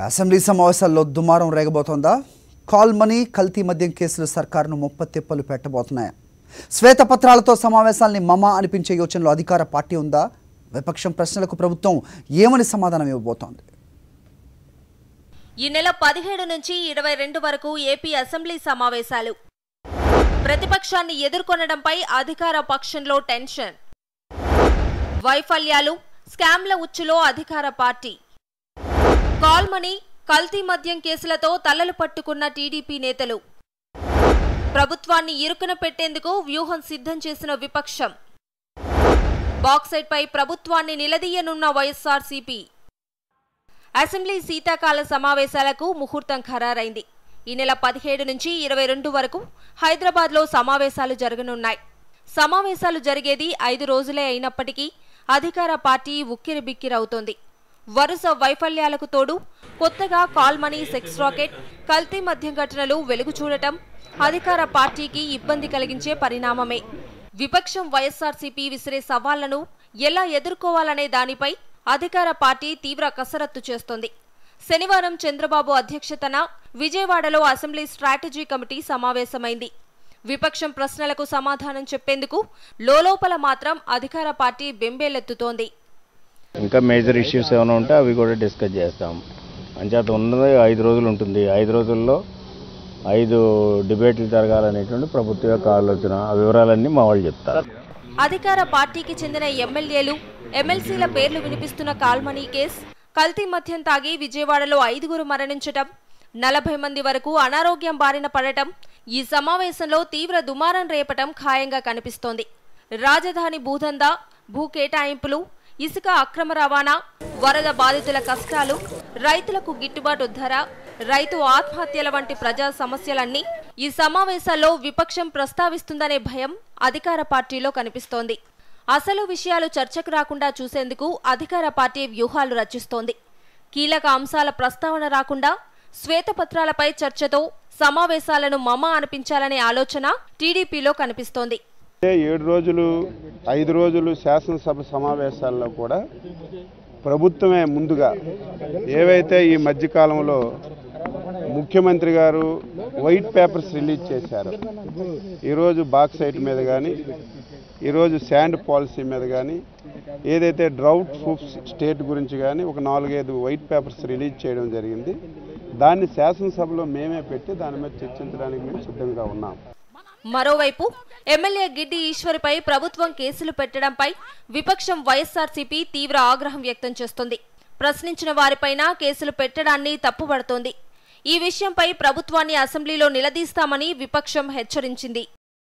Assembly సమావేశాల్లో దుమారం రేగబోతోందా? Call money కల్తీ మద్యం కేసులు సర్కారును ముప్పతిప్పలు పెట్టబోతున్నాయా? శ్వేతపత్రాలతో సమావేశాల్ని మమ అనిపించే యోచనలో అధికార పార్టీ ఉందా? విపక్షం ప్రశ్నలకు ప్రభుత్వం ఏమని సమాధానం ఇవ్వబోతోంది? ఈ నెల 17 నుంచి 22 వరకు ఏపీ అసెంబ్లీ సమావేశాలు. ప్రతిపక్షాన్ని ఎదుర్కొనడంపై అధికార పక్షంలో టెన్షన్. వైఫల్యాలు, స్కామ్ల ఉచ్చులో అధికార పార్టీ. కాల్ మనీ, కల్తీ మద్యం కేసులతో తలలు పట్టుకున్న టీడీపీ నేతలు. ప్రభుత్వాన్ని ఇరుకున పెట్టేందుకు వ్యూహం సిద్ధం చేసిన విపక్షం. బాక్సైట్పై ప్రభుత్వాన్ని నిలదీయనున్న వైఎస్ఆర్సీపీ. అసెంబ్లీ శీతాకాల సమావేశాలకు ముహూర్తం ఖరారైంది. ఈ నెల 17 నుంచి 22 వరకు హైదరాబాద్లో సమావేశాలు జరగనున్నాయి. సమావేశాలు జరిగేది 5 రోజులే అయినప్పటికీ అధికార పార్టీ ఉక్కిరిబిక్కిరవుతోంది. వరుస వైఫల్యాలకు తోడు కొత్తగా కాల్ మనీ, సెక్స్ రాకెట్, కల్తీ మద్యం ఘటనలు వెలుగు చూడటం అధికార పార్టీకి ఇబ్బంది కలిగించే పరిణామమే. విపక్షం వైఎస్ఆర్సీపీ విసిరే సవాళ్లను ఎలా ఎదుర్కోవాలనే దానిపై అధికార పార్టీ తీవ్ర కసరత్తు చేస్తోంది. శనివారం చంద్రబాబు అధ్యక్షతన విజయవాడలో అసెంబ్లీ స్ట్రాటజీ కమిటీ సమావేశమైంది. విపక్షం ప్రశ్నలకు సమాధానం చెప్పేందుకు లోలోపల మాత్రం అధికార పార్టీ బెంబేలెత్తుతోంది. ఇంకా మేజర్ ఇష్యూస్ ఏమైనా ఉంటే అవి కూడా డిస్కస్ చేస్తాం. అంచేత ఉన్నది 5 రోజులు ఉంటుంది. 5 రోజుల్లో 5 డిబేట్లు జరగాలనేటువంటి ప్రభుత్వ యొక్క ఆలోచన. ఆ వివరాలన్నీ మా వాళ్ళు చెప్తారు. అధికార పార్టీకి చెందిన ఎమ్మెల్యేలు, ఎమ్మెల్సీల పేర్లు వినిపిస్తున్న కాల్ మనీ కేసు, కల్తీ మద్యం తాగి విజయవాడలో 5గురు మరణించటం, 40 మంది వరకు అనారోగ్యం బారిన పడటం ఈ సమావేశంలో తీవ్ర దుమారం రేపటం ఖాయంగా కనిపిస్తోంది. రాజధాని భూదందా, భూ కేటాయింపులు, ఇసుక అక్రమ రవాణా, వరద బాధితుల కష్టాలు, రైతులకు గిట్టుబాటు ధర, రైతు ఆత్మహత్యల వంటి ప్రజా సమస్యలన్నీ ఈ సమావేశాల్లో విపక్షం ప్రస్తావిస్తుందనే భయం అధికార పార్టీలో కనిపిస్తోంది. అసలు విషయాలు చర్చకు రాకుండా చూసేందుకు అధికార పార్టీ వ్యూహాలు రచిస్తోంది. కీలక అంశాల ప్రస్తావన రాకుండా శ్వేతపత్రాలపై చర్చతో సమావేశాలను మమ అనిపించాలనే ఆలోచన టీడీపీలో కనిపిస్తోంది. 7 రోజులు 5 రోజులు శాసనసభ సమావేశాల్లో కూడా ప్రభుత్వమే ముందుగా ఏవైతే ఈ మధ్యకాలంలో ముఖ్యమంత్రి గారు వైట్ పేపర్స్ రిలీజ్ చేశారు, ఈరోజు బాక్సైట్ మీద కానీ, ఈరోజు శాండ్ పాలసీ మీద కానీ, ఏదైతే డ్రౌట్ ప్రూఫ్ స్టేట్ గురించి కానీ ఒక 4-5 వైట్ పేపర్స్ రిలీజ్ చేయడం జరిగింది. దాన్ని శాసనసభలో మేమే పెట్టి దాని మీద చర్చించడానికి మేము సిద్ధంగా ఉన్నాం. మరోవైపు ఎమ్మెల్యే గిడ్డి ఈశ్వరిపై ప్రభుత్వం కేసులు పెట్టడంపై విపక్షం వైఎస్ఆర్సీపీ తీవ్ర ఆగ్రహం వ్యక్తం చేస్తోంది. ప్రశ్నించిన వారిపైన కేసులు పెట్టడాన్ని తప్పుపడుతోంది. ఈ విషయంపై ప్రభుత్వాన్ని అసెంబ్లీలో నిలదీస్తామని విపక్షం హెచ్చరించింది.